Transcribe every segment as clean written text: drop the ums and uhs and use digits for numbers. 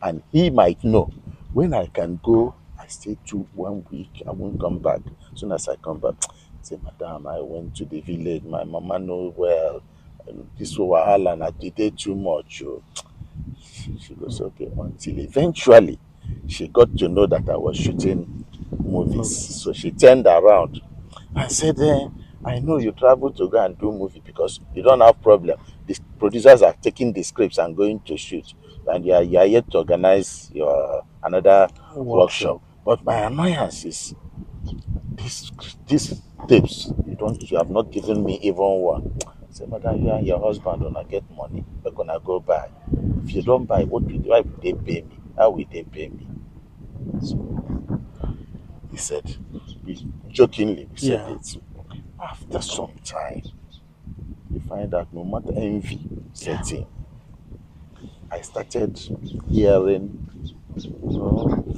and he might know. When I can go, I stay 1 week, I won't come back. As soon as I come back, I say, Madam, I went to the village, my mama know well. This wahala na did too much. Oh. She goes, okay, until eventually she got to know that I was shooting movies. So she turned around and said, I know you travel to go and do movie because you don't have problem. The producers are taking the scripts and going to shoot, and you are yet to organize your another workshop. Workshop. But my annoyance is this these tapes you have not given me even one. I say, Madam, you and your husband gonna get money, we're gonna go buy. If you don't buy, why will they pay me? How will they pay me? So he said, jokingly, we said Yeah. it. After some time, you find that no matter envy setting, I started hearing,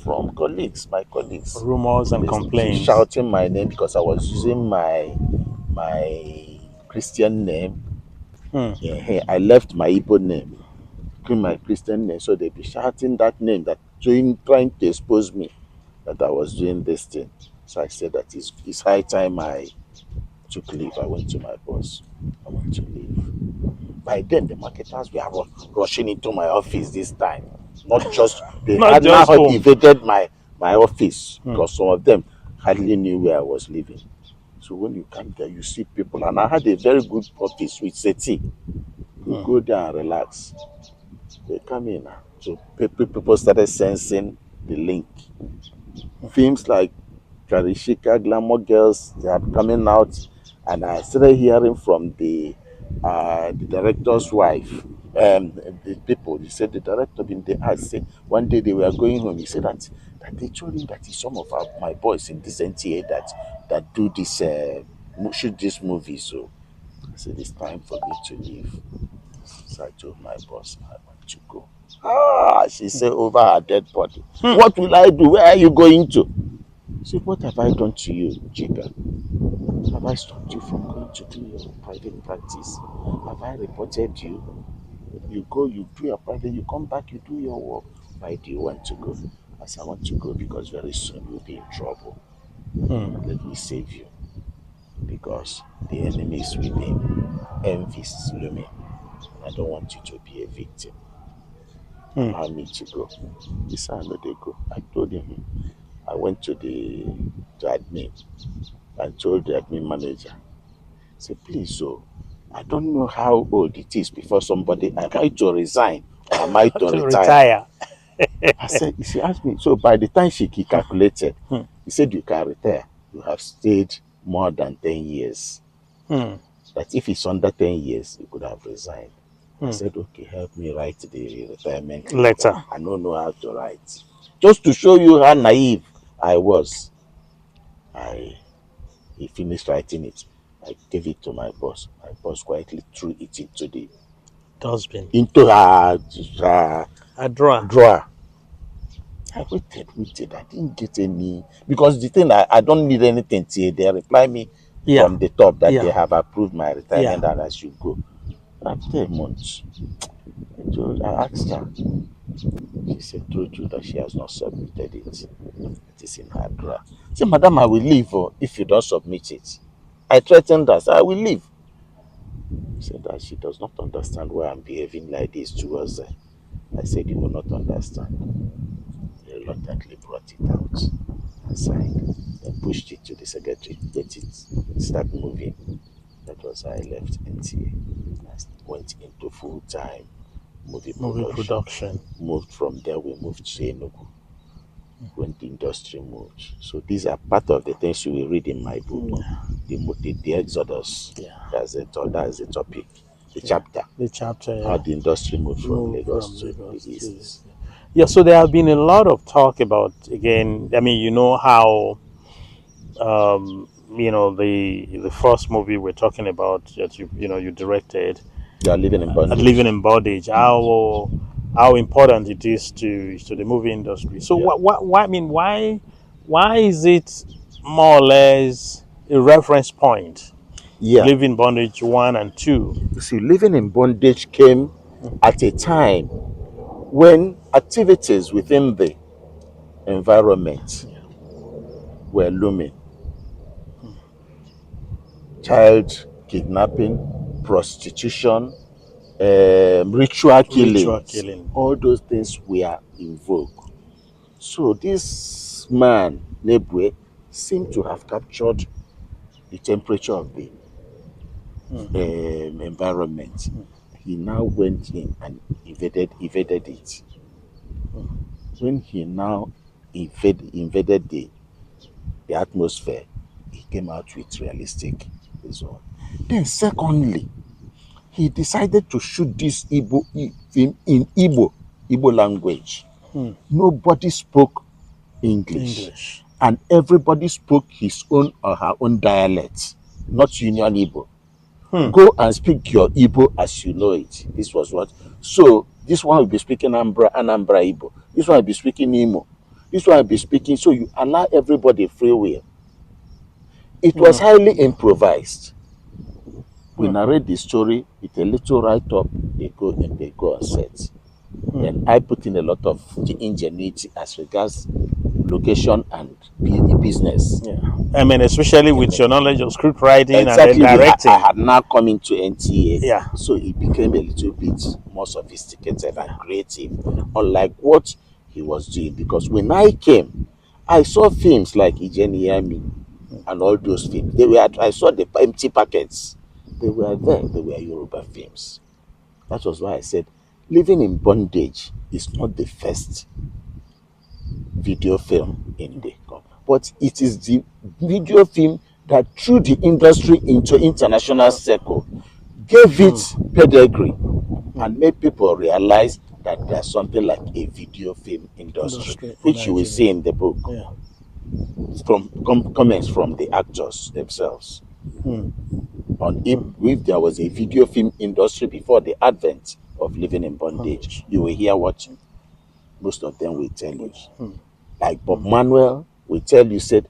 from colleagues, my colleagues, Rumors and complaints. shouting my name because I was using my Christian name. Hmm. Yeah, hey, I left my Igbo name, in my Christian name, so they be shouting that name, that trying to expose me that I was doing this thing. So I said that it's high time I took leave. I went to my boss. I want to leave. By then, the marketers were rushing into my office this time. Not just they Not had now just had home. invaded my office Hmm. because some of them hardly knew where I was living. So when you come there, you see people, and I had a very good office with settee. You Hmm. go there and relax. They come in now. So people started sensing the link. Films like Chika, Glamour Girls, they are coming out, and I started hearing from the director's wife, the people. He said the director in the ad said one day they were going home. He said that they told him that it's some of my boys in this NTA that do this shoot this movie. So I said it's time for me to leave. So I told my boss I want to go. She said over her dead body. Hmm. What will I do? Where are you going to? I said, what have I done to you, Chika? Have I stopped you from going to do your private practice? Have I reported you? You go, you do your private, you come back, you do your work. Why do you want to go? I said, I want to go because very soon you'll be in trouble. Hmm. Let me save you because the enemy is within. Envy is looming. I don't want you to be a victim. Hmm. Allow me to go. He said, I know they go. I told him. I went to admin. I told the admin manager, say, please, so I don't know how old it is before somebody, am I to resign or am I to To retire? retire. I said, she asked me, so by the time he calculated, Hmm. he said, you can retire. You have stayed more than 10 years. Hmm. That if it's under 10 years, you could have resigned. I Hmm. said, okay, help me write the retirement letter. Letter. I don't know how to write. Just to show you how naive I was. I He finished writing it. I gave it to my boss. My boss quietly threw it Dustbin. into her A drawer. drawer. I waited. I didn't get any because the thing I don't need anything till they reply me Yeah. from the top that they Yeah. have approved my Yeah. retirement and I should go. After a month, I asked her. She said, told you that she has not submitted it. It is in her drawer. I said, Madam, I will leave if you don't submit it. I threatened her. I will leave. She said that she does not understand why I'm behaving like this towards her. I said, you will not understand. He reluctantly brought it out and signed, then pushed it to the secretary, let it start moving. That was how I left NTA. I went into full time movie Movie production. production. Moved from there, we moved to Enugu when the industry moved. So these are part of the things you will read in my book. The Exodus. Yeah. That's the topic, the Yeah. chapter. The chapter. How Yeah. the industry moved from Move Lagos from to the Lagos to. east. Yeah. So there have been a lot of talk about, again. I mean, you know how the first movie we're talking about that you directed, You are living in Living bondage. in Bondage, how important it is to the movie industry. So Yeah. why, I mean, why is it more or less a reference point? Yeah. Living Bondage 1 and 2. You see, living in bondage came at a time when activities within the environment were looming, child kidnapping, prostitution, ritual Ritual killings, killing. all those things were in vogue. So this man, Nebwe, seemed to have captured the temperature of the environment. He now went in and invaded it. When he now invaded the atmosphere, he came out with realistic result. Then secondly, he decided to shoot this film in Igbo language. Nobody spoke English, English. and everybody spoke his own or her own dialect, not Union Igbo. Go and speak your Igbo as you know it. This was what. So this one will be speaking Anambra Igbo. This one will be speaking Imo. This one will be speaking. So you allow everybody free will. It was highly improvised. We narrate the story with a little write-up. They go on set. Then I put in a lot of the ingenuity as regards location and the business. Yeah. I mean, especially with your knowledge of script writing and then Exactly, I directing. had now come into NTA, Yeah. so it became a little bit more sophisticated and creative, unlike what he was doing. Because when I came, I saw films like Ijeni and all those films. I saw the empty packets. They were there. They were Yoruba films. That was why I said, living in bondage is not the first video film in the country, but it is the video film that threw the industry into international circle, gave it pedigree, and made people realize that there's something like a video film industry, Industry in which you will Nigeria. see in the book Yeah. from comments from the actors themselves. On if there was a video film industry before the advent of living in bondage, you will hear what most of them will tell you. Like Bob Manuel will tell you, said,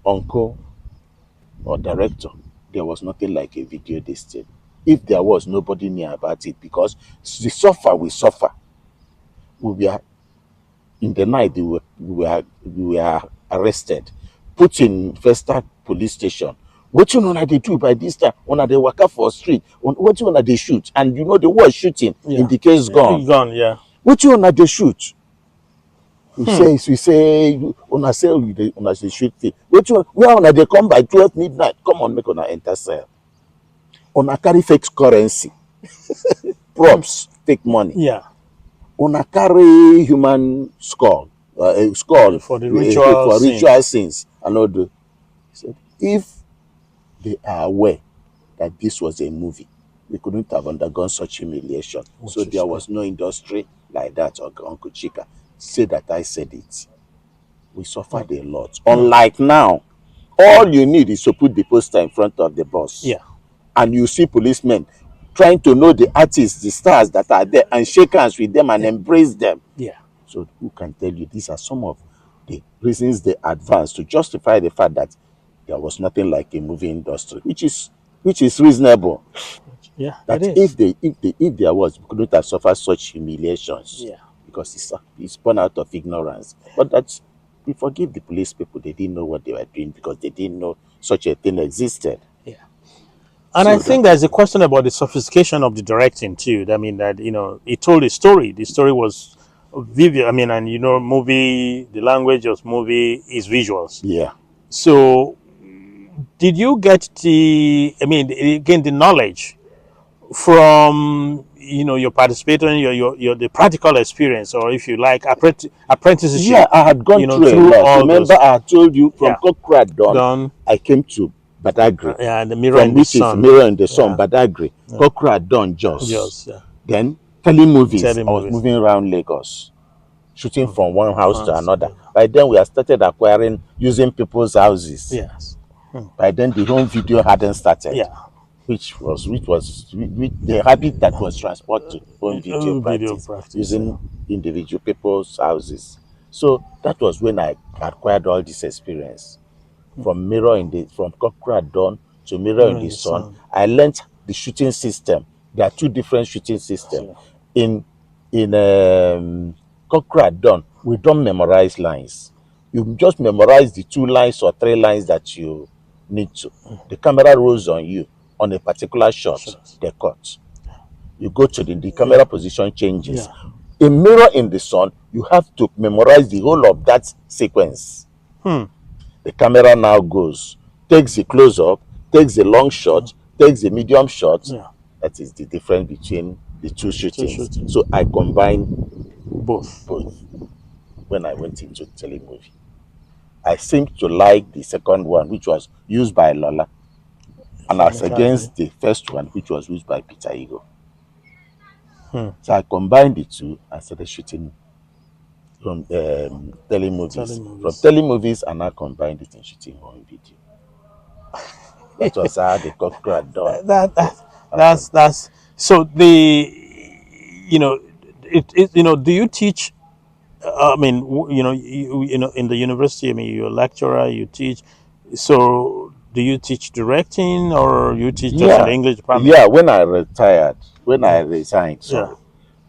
uncle or director, there was nothing like a video this thing. If there was, nobody knew about it because the suffer we suffer. We were in the night, we were arrested, put in Vesta police station. What you know they do by this time? When they walk up for street, what you know they shoot, and you know the word shooting Yeah. indicates gone. Gone. Yeah. What you know they shoot? We say una say una say shoot thing. What you where una they come by 12 midnight? Come on, make una enter cell. Una carry fake currency, props, fake money. Yeah. Una carry human skull, skull For the ritual for scenes. ritual scenes and all the. He said, if they are aware that this was a movie, we couldn't have undergone such humiliation. Which So is there true. was no industry like that. Or Uncle Chika say that I said it. We suffered a lot. Unlike now, all you need is to put the poster in front of the bus. Yeah. And you see policemen trying to know the artists, the stars that are there, and shake hands with them and embrace them. Yeah. So who can tell you these are some of the reasons they advanced to justify the fact that there was nothing like a movie industry, which is reasonable. Yeah. It That is. if there was, we couldn't have suffered such humiliations Yeah. because it's born out of ignorance. But that's we forgive the police people, they didn't know what they were doing because they didn't know such a thing existed. Yeah. And I So think that there's a question about the sophistication of the directing too. I mean that it told a story. The story was vivid. I mean, and movie. The language of movie is visuals. yeah. So, did you get the? I mean, again, the knowledge from your participating, your the practical experience, or if you like, apprenticeship. Yeah, I had gone through a Through lot. all Remember, those. I had told you from Yeah. Kokra Dawn, Done. I came to Badagry, Yeah. The mirror from in the which is sun. Mirror in the Sun, Yeah. Badagry, Kokra Dawn, Jos. Just. Yeah. Then telemovies. I was Telemovies. moving around Lagos, shooting from one house to Once. another. By then, we had started acquiring, using people's houses. Yes. By then, the home video hadn't started, Yeah. which the habit that was transferred to home video Video practice practice. Yeah. using individual people's houses. So that was when I acquired all this experience from Cochrane at Dawn to Mirror in Mirror in the the Sun. sun. I learned the shooting system. There are two different shooting systems. So, In in Cochrane done, we don't memorize lines. You just memorize the 2 lines or 3 lines that you need to. The camera rolls on you on a particular shot, Sure. they cut. You go to the Yeah. camera position changes. Yeah. A mirror in the sun, you have to memorize the whole of that sequence. Hmm. The camera now goes, takes the close up, takes the long shot, takes the medium shot. Yeah. That is the difference between the two Two shootings. shooting. So I combine Both. both when I went into telemovie. I seemed to like the second one, which was used by Lola, and as Kamikaze. against the first one, which was used by Peter Ego. Hmm. So I combined the two and started shooting from telemovies. From Telemovies. telemovies, and I combined it in shooting home video. That was how the Cochrane done. Happened. That's so the you know do you teach I mean in the university, I mean you're a lecturer, you teach, so do you teach directing or you teach just in the Yeah, English department? yeah. When I Yeah. resigned, Yeah. sorry,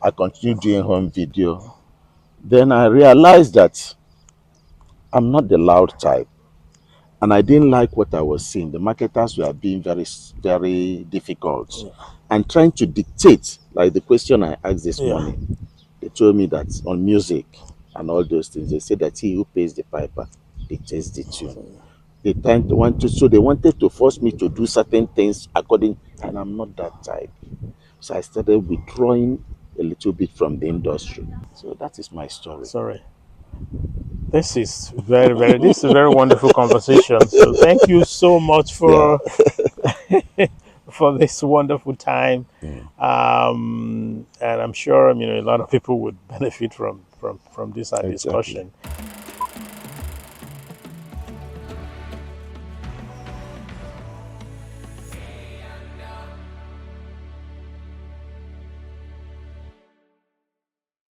I continued doing home video. Then I realized that I'm not the loud type, and I didn't like what I was seeing. The marketers were being very difficult and trying to dictate, like the question I asked this Yeah. morning. They told me that on music and all those things, they said that he who pays the piper dictates the tune. They tend to want to, so they wanted to force me to do certain things according, and I'm not that type. So I started withdrawing a little bit from the industry. So that is my story. Sorry. This is a very wonderful conversation. So thank you so much Yeah, for this wonderful time. mm, And I'm sure a lot of people would benefit from this exactly. discussion.